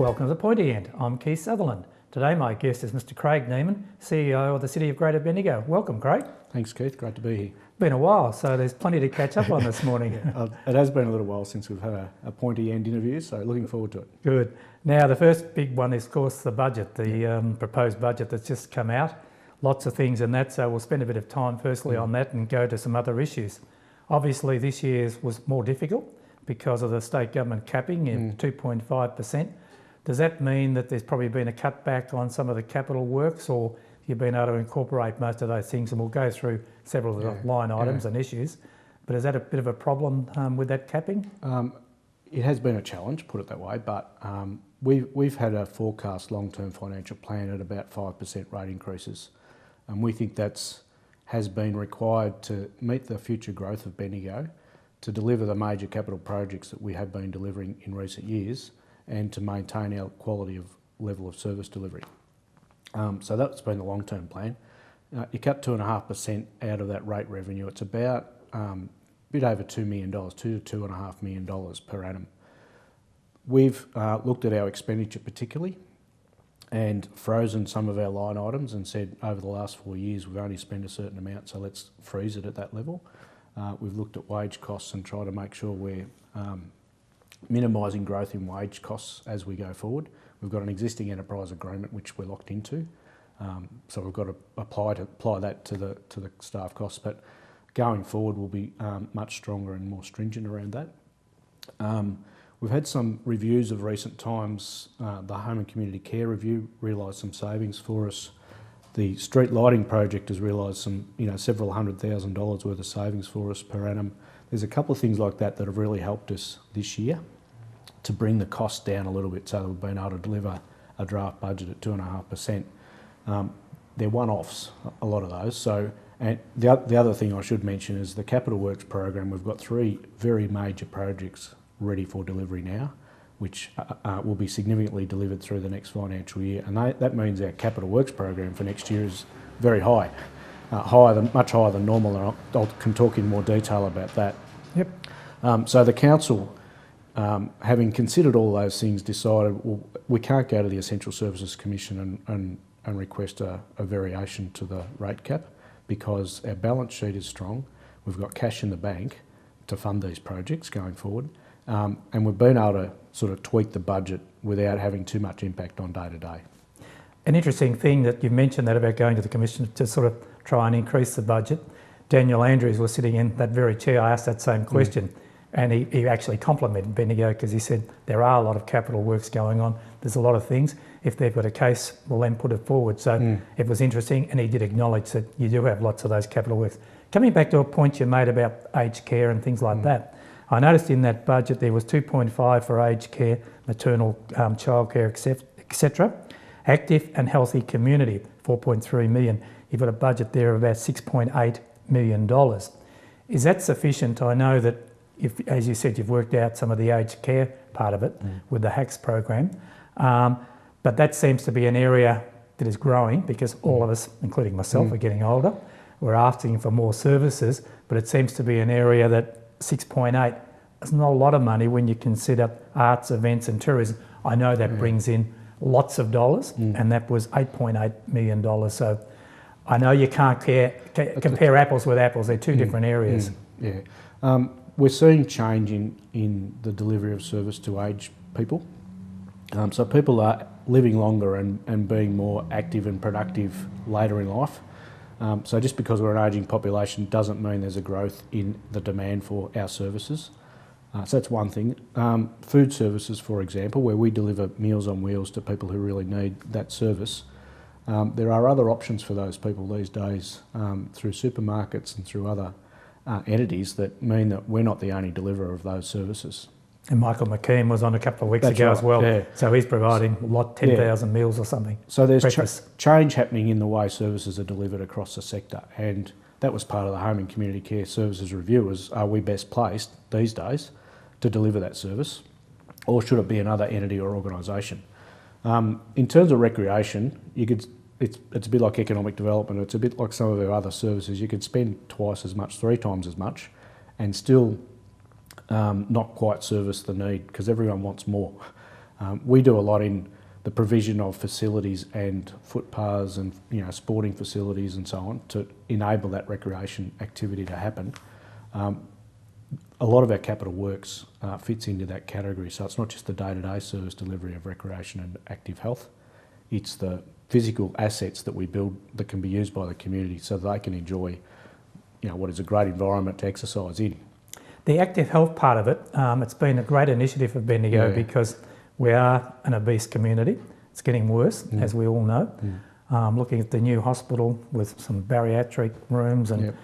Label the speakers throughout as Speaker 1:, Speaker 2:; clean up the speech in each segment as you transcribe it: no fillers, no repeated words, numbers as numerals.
Speaker 1: Welcome to the Pointy End. I'm Keith Sutherland. Today my guest is Mr. Craig Niemann, CEO of the City of Greater Bendigo. Welcome, Craig.
Speaker 2: Thanks, Keith. Great to be here.
Speaker 1: Been a while, so there's plenty to catch up on this morning.
Speaker 2: It has been a little while since we've had a Pointy End interview, so looking forward to it.
Speaker 1: Good. Now, the first big one is, of course, the budget, the proposed budget that's just come out. Lots of things in that, so we'll spend a bit of time firstly on that and go to some other issues. Obviously, this year's was more difficult because of the state government capping at 2.5%. Does that mean that there's probably been a cutback on some of the capital works, or you've been able to incorporate most of those things? And we'll go through several of the line items and issues. But is that a bit of a problem with that capping?
Speaker 2: It has been a challenge, put it that way, but we've had a forecast long-term financial plan at about 5% rate increases. And we think has been required to meet the future growth of Bendigo, to deliver the major capital projects that we have been delivering in recent years, and to maintain our quality of level of service delivery. So that's been the long-term plan. You cut 2.5% out of that rate revenue. It's about a bit over $2 million, $2 to $2.5 million per annum. We've looked at our expenditure particularly and frozen some of our line items and said over the last 4 years we've only spent a certain amount, so let's freeze it at that level. We've looked at wage costs and tried to make sure we're minimising growth in wage costs as we go forward. We've got an existing enterprise agreement which we're locked into, so we've got to apply that to the staff costs. But going forward, we'll be much stronger and more stringent around that. We've had some reviews of recent times. The Home and Community Care Review realised some savings for us. The street lighting project has realised some, several $100,000 worth of savings for us per annum. There's a couple of things like that that have really helped us this year to bring the cost down a little bit, so that we've been able to deliver a draft budget at 2.5%. They're one-offs, a lot of those. So, and the other thing I should mention is the Capital Works program. We've got 3 very major projects ready for delivery now, which will be significantly delivered through the next financial year. And that means our Capital Works program for next year is very high. Much higher than normal, and I can talk in more detail about that.
Speaker 1: Yep.
Speaker 2: So the council, having considered all those things, decided, well, we can't go to the Essential Services Commission and request a variation to the rate cap, because our balance sheet is strong. We've got cash in the bank to fund these projects going forward, and we've been able to sort of tweak the budget without having too much impact on day to day.
Speaker 1: An interesting thing that you mentioned that about going to the Commission to sort of try and increase the budget. Daniel Andrews was sitting in that very chair. I asked that same question, and he actually complimented Bendigo because he said there are a lot of capital works going on. There's a lot of things. If they've got a case, we'll then put it forward. So it was interesting, and he did acknowledge that you do have lots of those capital works. Coming back to a point you made about aged care and things like that, I noticed in that budget there was 2.5 for aged care, maternal childcare, etc. Active and healthy community, 4.3 million. You've got a budget there of about $6.8 million. Is that sufficient? I know that, as you said, you've worked out some of the aged care part of it with the HACS program, but that seems to be an area that is growing because all of us, including myself, are getting older. We're asking for more services, but it seems to be an area that 6.8 is not a lot of money when you consider arts, events and tourism. I know that brings in lots of dollars, and that was $8.8 million. So I know you can't compare apples with apples. They're 2 different areas.
Speaker 2: We're seeing change in the delivery of service to aged people. So people are living longer and being more active and productive later in life. So just because we're an ageing population doesn't mean there's a growth in the demand for our services. So that's one thing. Food services, for example, where we deliver Meals on Wheels to people who really need that service. There are other options for those people these days through supermarkets and through other entities that mean that we're not the only deliverer of those services.
Speaker 1: And Michael McKean was on a couple of weeks ago as well. So he's providing 10,000 meals or something.
Speaker 2: So there's change happening in the way services are delivered across the sector, and that was part of the Home and Community Care Services Review, is are we best placed these days to deliver that service, or should it be another entity or organisation? In terms of recreation, it's a bit like economic development. It's a bit like some of our other services. You could spend twice as much, 3 times as much, and still not quite service the need, because everyone wants more. We do a lot in the provision of facilities and footpaths and sporting facilities and so on to enable that recreation activity to happen. A lot of our capital works fits into that category, so it's not just the day-to-day service delivery of recreation and active health, it's the physical assets that we build that can be used by the community so they can enjoy what is a great environment to exercise in.
Speaker 1: The active health part of it, it's been a great initiative for Bendigo because we are an obese community. It's getting worse, as we all know. Looking at the new hospital with some bariatric rooms and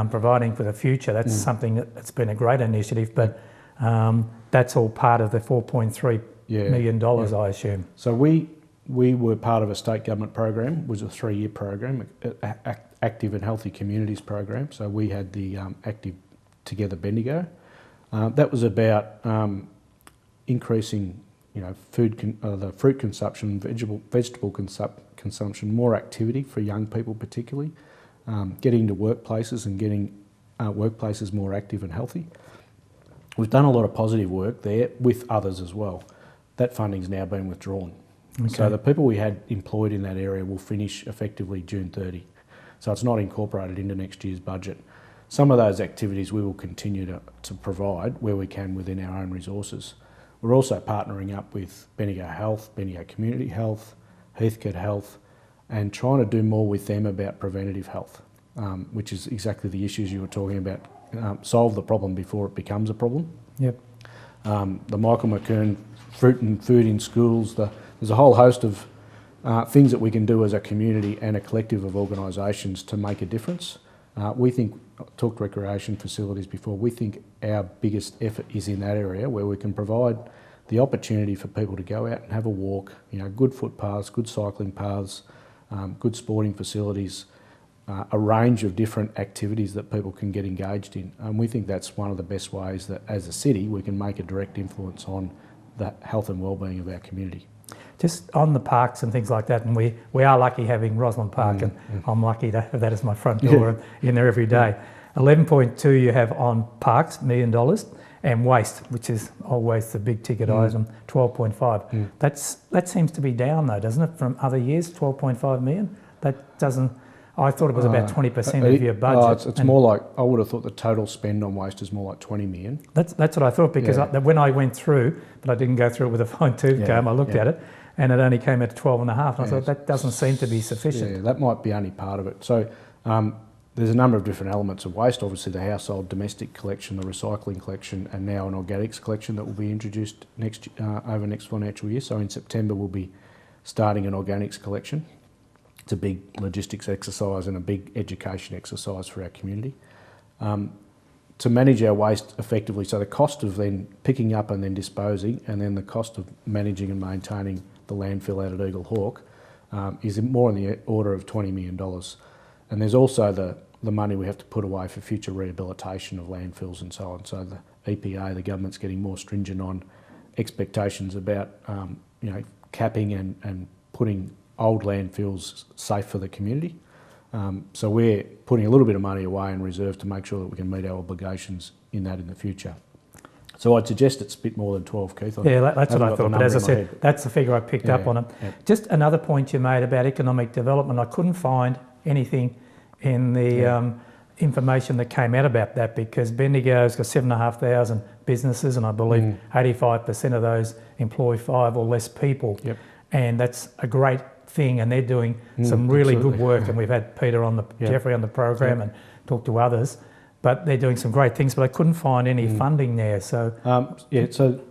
Speaker 1: providing for the future, that's something that's been a great initiative, but that's all part of the $4.3 million, I assume.
Speaker 2: So we were part of a state government program, it was a 3-year program, Active and Healthy Communities program. So we had the Active Together Bendigo. That was about increasing the fruit consumption, vegetable consumption, more activity for young people particularly, getting to workplaces and getting workplaces more active and healthy. We've done a lot of positive work there with others as well. That funding's now been withdrawn. Okay. So the people we had employed in that area will finish effectively June 30. So it's not incorporated into next year's budget. Some of those activities we will continue to provide where we can within our own resources. We're also partnering up with Bendigo Health, Bendigo Community Health, Heathcote Health, and trying to do more with them about preventative health, which is exactly the issues you were talking about. Solve the problem before it becomes a problem.
Speaker 1: Yep.
Speaker 2: The Michael McKern fruit and food in schools, there's a whole host of things that we can do as a community and a collective of organisations to make a difference. We think, I talked recreation facilities before, we think our biggest effort is in that area where we can provide the opportunity for people to go out and have a walk, good footpaths, good cycling paths, good sporting facilities, a range of different activities that people can get engaged in. And we think that's one of the best ways that as a city we can make a direct influence on the health and wellbeing of our community.
Speaker 1: Just on the parks and things like that, and we are lucky having Roslyn Park, and I'm lucky to have that as my front door and in there every day. 11.2 you have on parks, $1 million, and waste, which is always the big ticket item, 12.5. That seems to be down though, doesn't it, from other years, 12.5 million? That doesn't, I thought it was about 20% of your budget.
Speaker 2: It's more like, I would have thought the total spend on waste is more like 20 million.
Speaker 1: That's what I thought, because when I went through, but I didn't go through it with a fine tooth comb, I looked at it, and it only came out to 12.5, and I thought that doesn't seem to be sufficient.
Speaker 2: Yeah, that might be only part of it. So there's a number of different elements of waste, obviously the household domestic collection, the recycling collection, and now an organics collection that will be introduced over next financial year. So in September we'll be starting an organics collection. It's a big logistics exercise and a big education exercise for our community. To manage our waste effectively, so the cost of then picking up and then disposing, and then the cost of managing and maintaining the landfill out at Eagle Hawk is more in the order of $20 million. And there's also the money we have to put away for future rehabilitation of landfills and so on. So the EPA, the government's getting more stringent on expectations about capping and putting old landfills safe for the community. So we're putting a little bit of money away in reserve to make sure that we can meet our obligations in the future. So I'd suggest it's a bit more than 12, Keith.
Speaker 1: Yeah, that's what I thought, but as I said, that's the figure I picked up on it. Yeah. Just another point you made about economic development, I couldn't find anything in the information that came out about that, because Bendigo's got 7,500 businesses, and I believe 85% of those employ 5 or less people. Yep. And that's a great thing, and they're doing some really good work, and we've had Peter on Jeffrey on the program and talked to others, but they're doing some great things, but I couldn't find any funding there. So
Speaker 2: so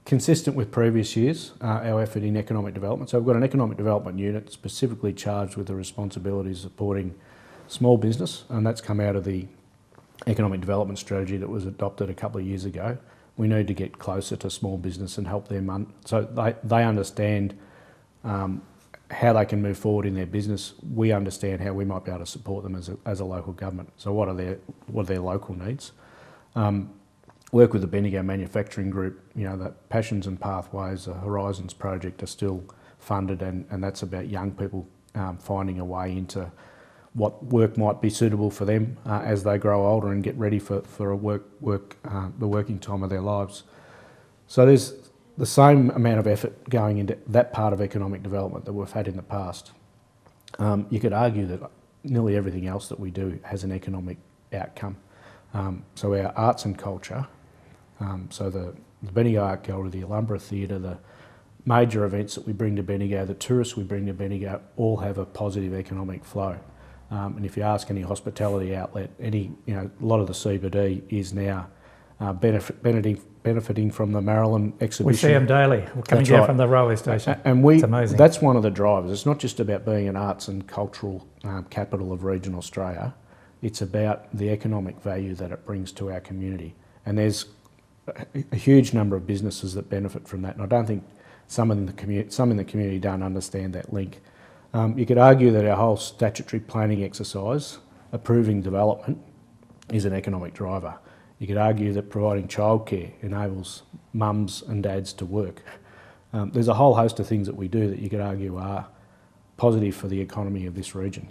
Speaker 2: consistent with previous years, our effort in economic development. So we've got an economic development unit specifically charged with the responsibilities of supporting small business, and that's come out of the economic development strategy that was adopted a couple of years ago. We need to get closer to small business and help them so they understand how they can move forward in their business. We understand how we might be able to support them as a local government. So what are their local needs? Work with the Bendigo Manufacturing Group. The Passions and Pathways, the Horizons project are still funded, and that's about young people finding a way into what work might be suitable for them as they grow older and get ready for the working time of their lives. So there's the same amount of effort going into that part of economic development that we've had in the past. You could argue that nearly everything else that we do has an economic outcome. So our arts and culture, so the Bendigo Art Gallery, the Alumbra Theatre, the major events that we bring to Bendigo, the tourists we bring to Bendigo, all have a positive economic flow. And if you ask any hospitality outlet, a lot of the CBD is now benefiting from the Maryland exhibition.
Speaker 1: We see them daily coming down from the railway station.
Speaker 2: And
Speaker 1: it's amazing.
Speaker 2: That's one of the drivers. It's not just about being an arts and cultural capital of regional Australia. It's about the economic value that it brings to our community. And there's a huge number of businesses that benefit from that. And I don't think some in the community don't understand that link. You could argue that our whole statutory planning exercise, approving development, is an economic driver. You could argue that providing childcare enables mums and dads to work. There's a whole host of things that we do that you could argue are positive for the economy of this region.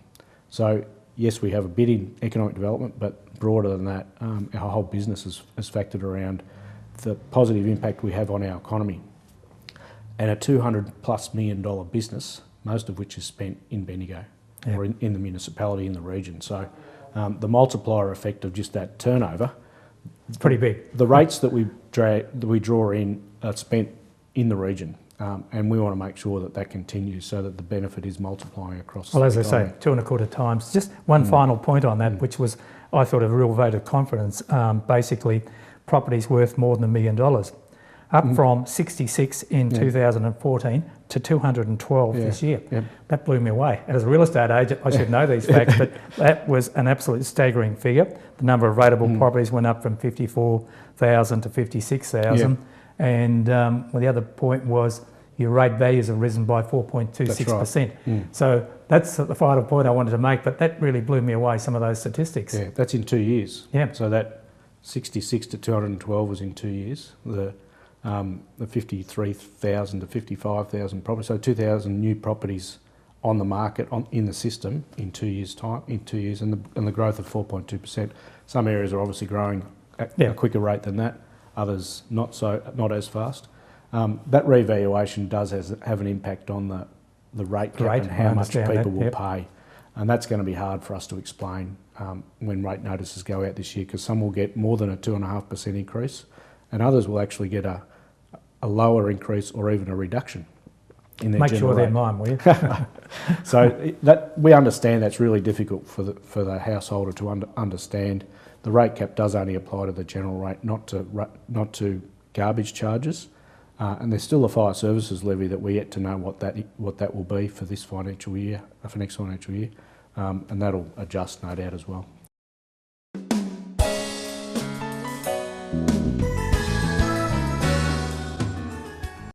Speaker 2: So yes, we have a bit in economic development, but broader than that, our whole business is factored around the positive impact we have on our economy. And a $200+ million business, most of which is spent in Bendigo, or in the municipality, in the region. So the multiplier effect of just that turnover,
Speaker 1: it's pretty big.
Speaker 2: The rates that we draw in are spent in the region, and we want to make sure that that continues so that the benefit is multiplying across.
Speaker 1: Well, as I say, 2.25 times. Just one final point on that, which was, I thought, a real vote of confidence. Basically, property's worth more than $1 million, up from 66 in 2014 to 212 this year. That blew me away. And as a real estate agent, I should know these facts, but that was an absolute staggering figure. The number of rateable properties went up from 54,000 to 56,000. And the other point was your rate values have risen by 4.26%. Right. So that's the final point I wanted to make, but that really blew me away, some of those statistics.
Speaker 2: Yeah, that's in 2 years.
Speaker 1: Yeah.
Speaker 2: So that 66 to 212 was in 2 years. The 53,000 to 55,000 properties, so 2,000 new properties on the market in the system in 2 years' time. And the growth of 4.2%. Some areas are obviously growing at a quicker rate than that. Others not as fast. That revaluation does have an impact on the rate cap and how much people will pay, and that's going to be hard for us to explain when rate notices go out this year, because some will get more than a 2.5% increase, and others will actually get a lower increase or even a reduction in their
Speaker 1: Make
Speaker 2: general
Speaker 1: sure they're
Speaker 2: rate.
Speaker 1: mine, will you?
Speaker 2: So that we understand that's really difficult for the householder to understand. The rate cap does only apply to the general rate, not to garbage charges, and there's still a fire services levy that we're yet to know what that will be for this financial year, for next financial year, and that'll adjust no doubt as well.